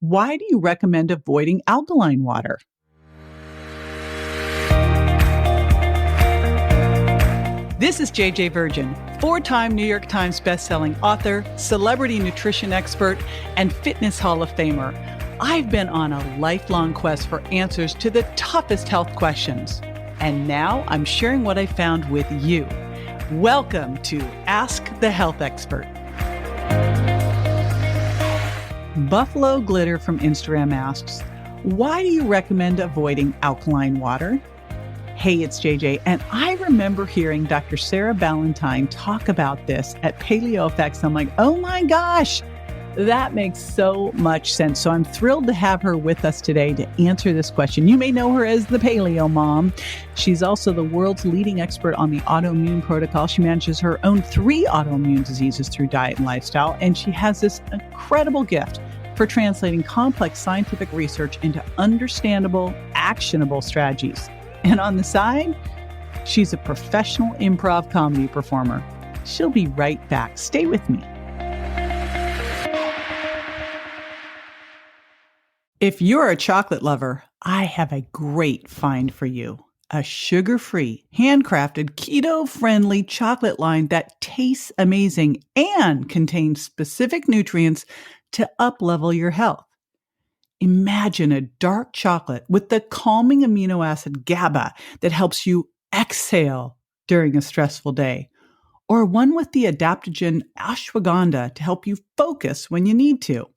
Why do you recommend avoiding alkaline water? This is JJ Virgin, four-time New York Times bestselling author, celebrity nutrition expert, and fitness Hall of Famer. I've been on a lifelong quest for answers to the toughest health questions. And now I'm sharing what I found with you. Welcome to Ask the Health Expert. Buffalo Glitter from Instagram asks, why do you recommend avoiding alkaline water? Hey, it's JJ, and I remember hearing Dr. Sarah Ballantyne talk about this at PaleoFX. I'm like, oh my gosh, that makes so much sense. So I'm thrilled to have her with us today to answer this question. You may know her as the Paleo Mom. She's also the world's leading expert on the autoimmune protocol. She manages her own 3 autoimmune diseases through diet and lifestyle, and she has this incredible gift for translating complex scientific research into understandable, actionable strategies. And on the side, she's a professional improv comedy performer. She'll be right back. Stay with me. If you're a chocolate lover, I have a great find for you. A sugar-free, handcrafted, keto-friendly chocolate line that tastes amazing and contains specific nutrients to up-level your health. Imagine a dark chocolate with the calming amino acid GABA that helps you exhale during a stressful day, or one with the adaptogen ashwagandha to help you focus when you need to.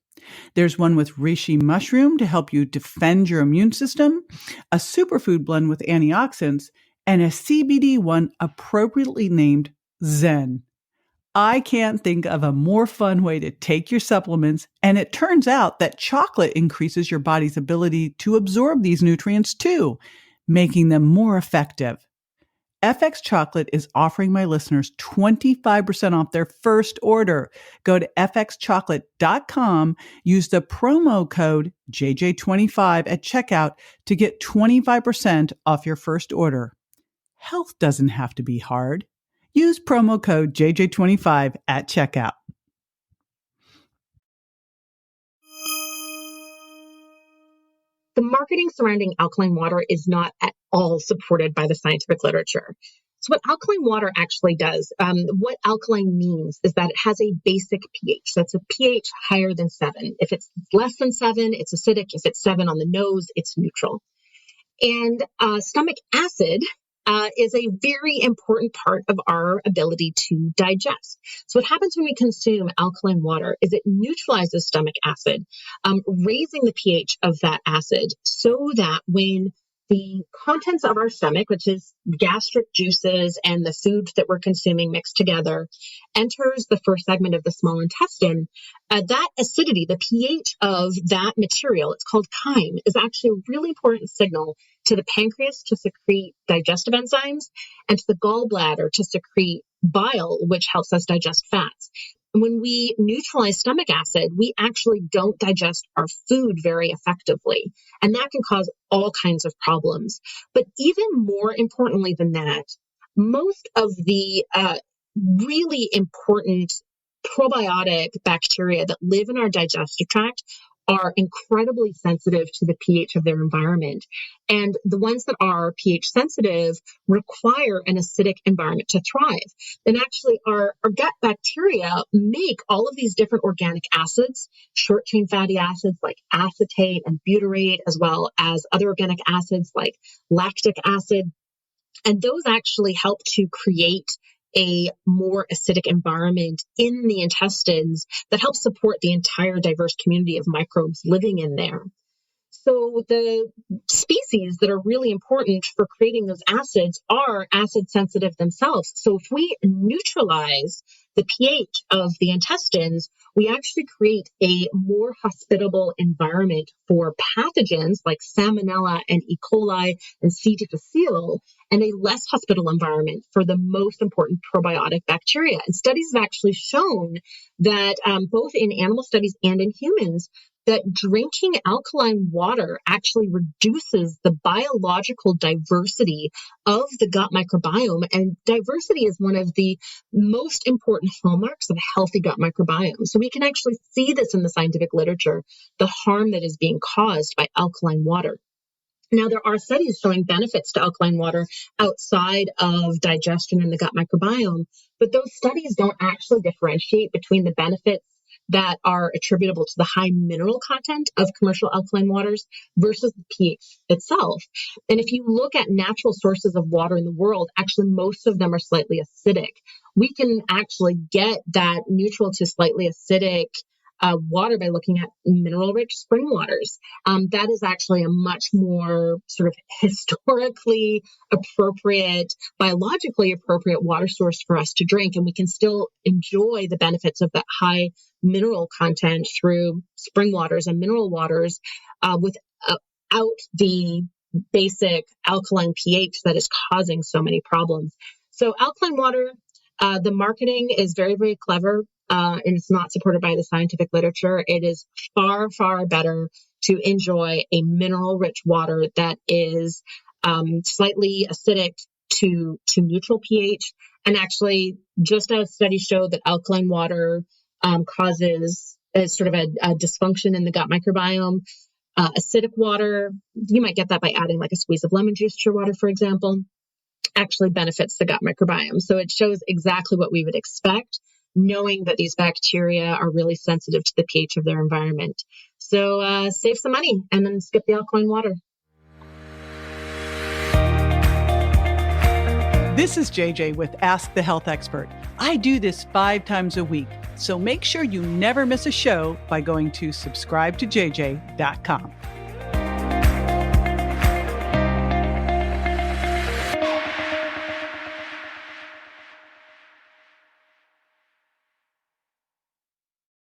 There's one with reishi mushroom to help you defend your immune system, a superfood blend with antioxidants, and a CBD one appropriately named Zen. I can't think of a more fun way to take your supplements, and it turns out that chocolate increases your body's ability to absorb these nutrients too, making them more effective. FX Chocolate is offering my listeners 25% off their first order. Go to fxchocolate.com, use the promo code JJ25 at checkout to get 25% off your first order. Health doesn't have to be hard. Use promo code JJ25 at checkout. The marketing surrounding alkaline water is not at all supported by the scientific literature. So what alkaline water actually does, what alkaline means is that it has a basic pH. That's a pH higher than 7. If it's less than 7, it's acidic. If it's 7 on the nose, it's neutral. And stomach acid is a very important part of our ability to digest. So what happens when we consume alkaline water is it neutralizes stomach acid, raising the pH of that acid so that when the contents of our stomach, which is gastric juices and the food that we're consuming mixed together, enters the first segment of the small intestine, that acidity, the pH of that material, it's called chyme, is actually a really important signal to the pancreas to secrete digestive enzymes and to the gallbladder to secrete bile, which helps us digest fats. When we neutralize stomach acid, we actually don't digest our food very effectively, and that can cause all kinds of problems. But even more importantly than that, most of the really important probiotic bacteria that live in our digestive tract are incredibly sensitive to the pH of their environment. And the ones that are pH sensitive require an acidic environment to thrive. And actually our gut bacteria make all of these different organic acids, short-chain fatty acids like acetate and butyrate, as well as other organic acids like lactic acid. And those actually help to create a more acidic environment in the intestines that helps support the entire diverse community of microbes living in there. So the species that are really important for creating those acids are acid sensitive themselves. So if we neutralize the pH of the intestines, we actually create a more hospitable environment for pathogens like Salmonella and E. coli and C. difficile, and a less hospitable environment for the most important probiotic bacteria. And studies have actually shown that both in animal studies and in humans, that drinking alkaline water actually reduces the biological diversity of the gut microbiome. And diversity is one of the most important hallmarks of a healthy gut microbiome. So we can actually see this in the scientific literature, the harm that is being caused by alkaline water. Now, there are studies showing benefits to alkaline water outside of digestion in the gut microbiome, but those studies don't actually differentiate between the benefits that are attributable to the high mineral content of commercial alkaline waters versus the pH itself. And if you look at natural sources of water in the world, actually most of them are slightly acidic. We can actually get that neutral to slightly acidic water by looking at mineral-rich spring waters. That is actually a much more sort of historically appropriate, biologically appropriate water source for us to drink, and we can still enjoy the benefits of that high mineral content through spring waters and mineral waters without the basic alkaline pH that is causing so many problems. So alkaline water, the marketing is very, very clever. And it's not supported by the scientific literature. It is far, far better to enjoy a mineral-rich water that is slightly acidic to neutral pH. And actually, just as studies show that alkaline water causes sort of a dysfunction in the gut microbiome, acidic water, you might get that by adding like a squeeze of lemon juice to your water, for example, actually benefits the gut microbiome. So it shows exactly what we would expect, knowing that these bacteria are really sensitive to the pH of their environment. So save some money and then skip the alkaline water. This is JJ with Ask the Health Expert. I do this 5 times a week, so make sure you never miss a show by going to subscribetojj.com.